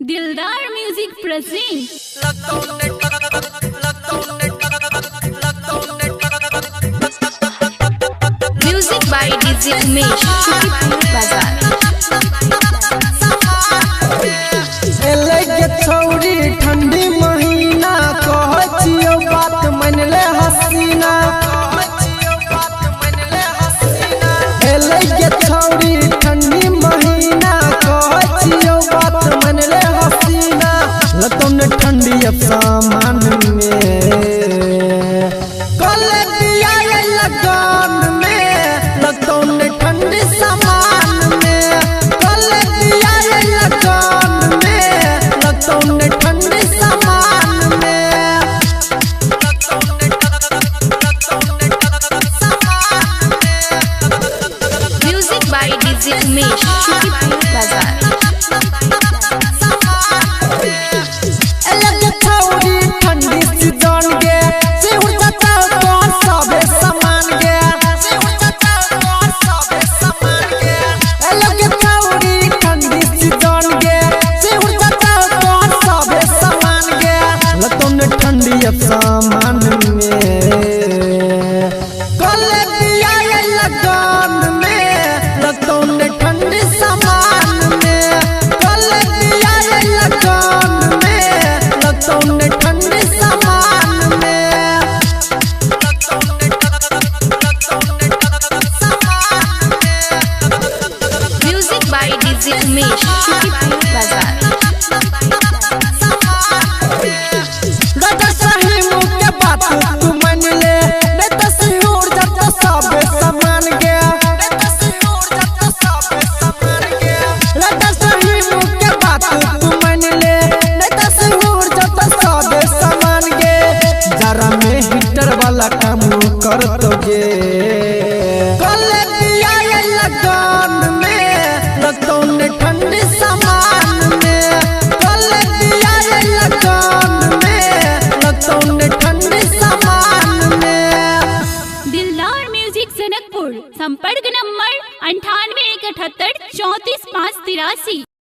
दिलदार music present music by DJ Umesh Shukipur Bazar. छौरी ठंडी महीना कहचियो बात मन ले हसीना छौरी ठंडी महीना कहचियो बात मन ले हसीना लतौन ठंडी अब सामान में कल दिया लगन में लतौन ठंडी सामान में कल दिया लगन में लतौन ठंडी सामान में music by DJ Umesh Shukipur बाजार। अब सामान में कल दिया लगन में लतौन ठंडी सामान में कल दिया लगन में लतौन ठंडी सामान में music by DJ Umesh Shukipur बाजार। तू मन ले नहीं तो सिहोर जब तो सब सामान गया लटा सही मुँह के बात तू मन ले नहीं तो सिहोर जब तो सब सामान गया जरा में हीटर वाला काम कर दोगे कल दिया लगन में लतौन ठंडी सामान में कल दिया लगन में लतौन ठंडी संपर्क नंबर 98 178 34 5 83।